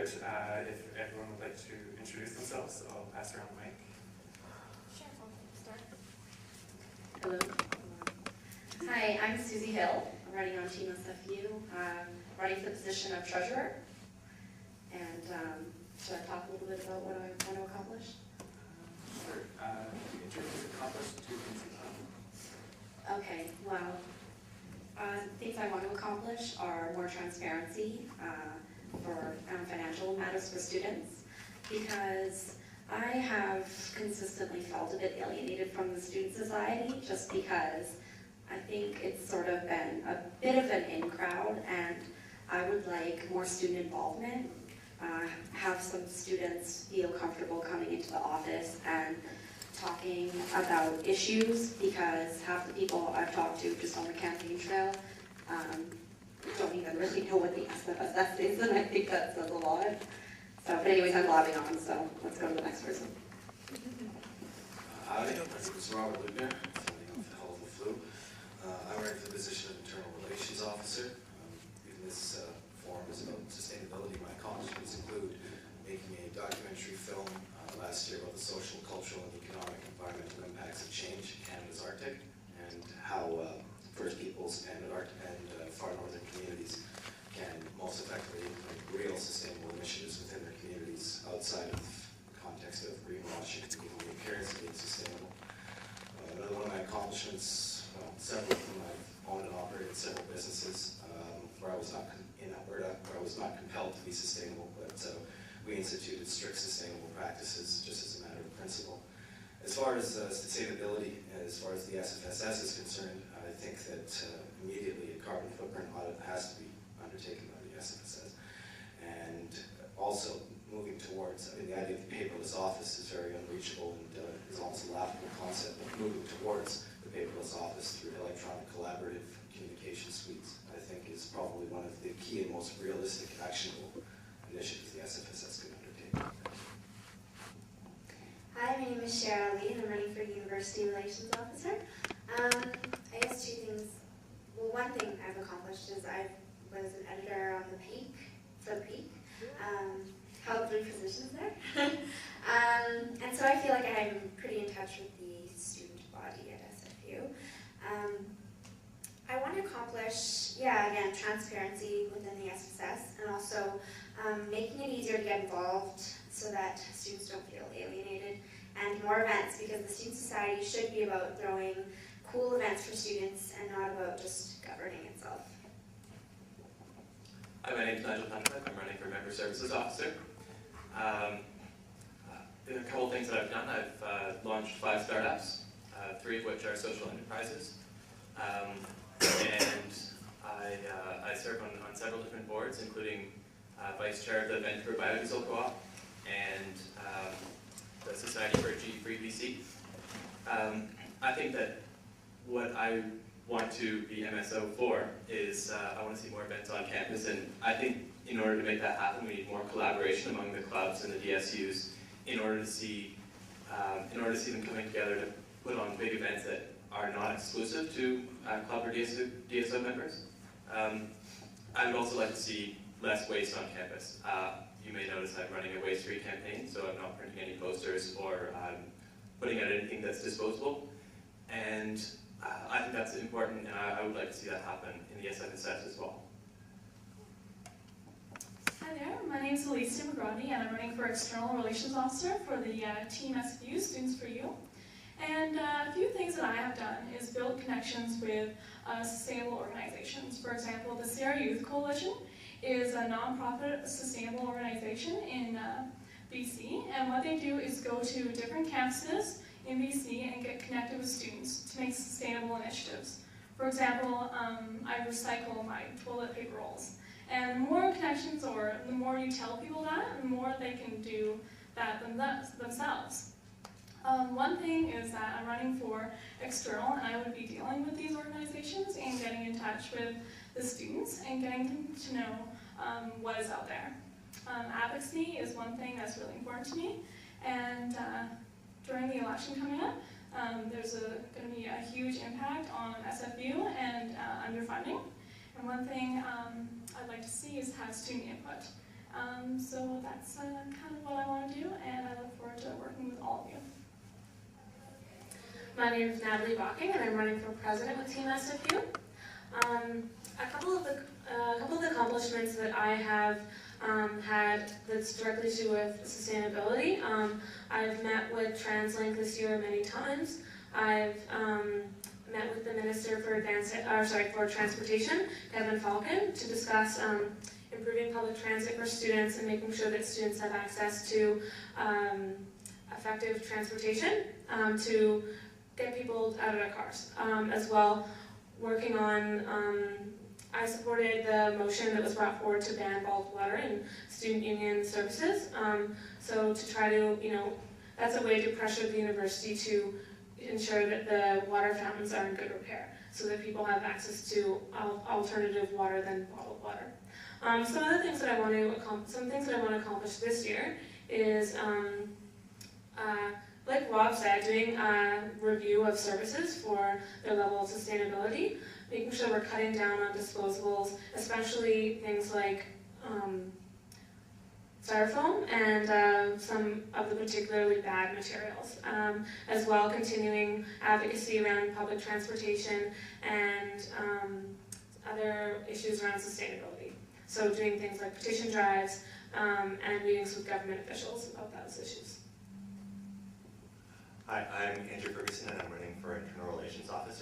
start, if everyone would like to introduce themselves, I'll pass around the mic. Sure, I'll start. Hello. Hi, I'm Susie Hill. I'm running on Team SFU. Running for the position of treasurer. And should I talk a little bit about what I want to accomplish? Sure. In terms of accomplish, 2 things you have. Okay, well, things I want to accomplish are more transparency for financial matters for students, because I have consistently felt a bit alienated from the student society, just because I think it's sort of been a bit of an in crowd, and I would like more student involvement, have some students feel comfortable coming into the office and talking about issues, because half the people I've talked to just on the campaign trail don't even really know what the SFSS is, and I think that says a lot. So, but anyways, I'm blabbing on, so let's go to the next person. Hi, my name is Robert Lubner, filling off the hell of the flu. I'm running for the position of Internal Relations Officer. Even this forum is about sustainability. My accomplishments include making a documentary film last year about the social, cultural, and economic environmental impacts of change in Canada's Arctic, and how First Peoples and far northern communities can most effectively implement real sustainable initiatives within their communities outside of the context of greenwashing and the appearance of being sustainable. Another one of my accomplishments, well, several of them, I've owned and operated several businesses where I was not in Alberta, where I was not compelled to be sustainable, but we instituted strict sustainable practices just as a matter of principle. As far as sustainability, as far as the SFSS is concerned, I think that immediately a carbon footprint audit has to be undertaken by the SFSS. And also moving towards, I mean, the idea of the paperless office is very unreachable and is almost a laughable concept, but moving towards the paperless office through electronic collaborative communication suites, I think is probably one of the key and most realistic actionable initiatives the SFSS could undertake. Hi, my name is Cheryl Lee, and I'm running for University Relations Officer. I guess 2 things. Well, one thing I've accomplished is I was an editor on the Peak, for the Peak. Held 3 positions there. And so I feel like I'm pretty in touch with the student body at SFU. I want to accomplish, again, transparency within the SFSS, and also making it easier to get involved so that students don't feel alienated, and more events, because the student society should be about throwing cool events for students and not about just governing itself. Hi, my name is Nigel Penfield. I'm running for Member Services Officer. A couple of things that I've done. I've launched 5 startups, 3 of which are social enterprises. And I serve on several different boards, including Vice Chair of the Vancouver Biodiesel Co-op and the Society for G-Free BC. I think that what I want to be MSO for is I want to see more events on campus, and I think in order to make that happen, we need more collaboration among the clubs and the DSUs in order to see them coming together to put on big events that are not exclusive to club or DSO members. I would also like to see less waste on campus. You may notice I'm running a waste-free campaign, so I'm not printing any posters or putting out anything that's disposable. And I think that's important, and I would like to see that happen in the SFSS as well. Hi there, my name is Alicia McGrawdy, and I'm running for External Relations Officer for the Team SFU, Students for You. And a few things that I have done is build connections with sustainable organizations. For example, the Sierra Youth Coalition is a nonprofit sustainable organization in BC, and what they do is go to different campuses in BC and get connected with students to make sustainable initiatives. For example, I recycle my toilet paper rolls. And the more connections, or the more you tell people that, the more they can do that themselves. One thing is that I'm running for external, and I would be dealing with these organizations and getting in touch with the students and getting them to know what is out there. Advocacy is one thing that's really important to me, and during the election coming up, there's going to be a huge impact on SFU and underfunding. And one thing I'd like to see is have student input. So that's kind of what I want to do, and I look forward to working with all of you. My name is Natalie Bocking, and I'm running for president with Team SFU. A couple of the accomplishments that I have had that's directly to do with sustainability. I've met with TransLink this year many times. I've met with the Minister for Transportation, Kevin Falcon, to discuss improving public transit for students and making sure that students have access to effective transportation to get people out of their cars. As well, working on, I supported the motion that was brought forward to ban bottled water in student union services. So to try to, that's a way to pressure the university to ensure that the water fountains are in good repair, so that people have access to alternative water than bottled water. Some other things that I want to accomplish this year is, like Rob said, doing a review of services for their level of sustainability, making sure we're cutting down on disposables, especially things like styrofoam and some of the particularly bad materials. As well, continuing advocacy around public transportation and other issues around sustainability. So doing things like petition drives and meetings with government officials about those issues. Hi, I'm Andrew Ferguson, and I'm running for Internal Relations Officer.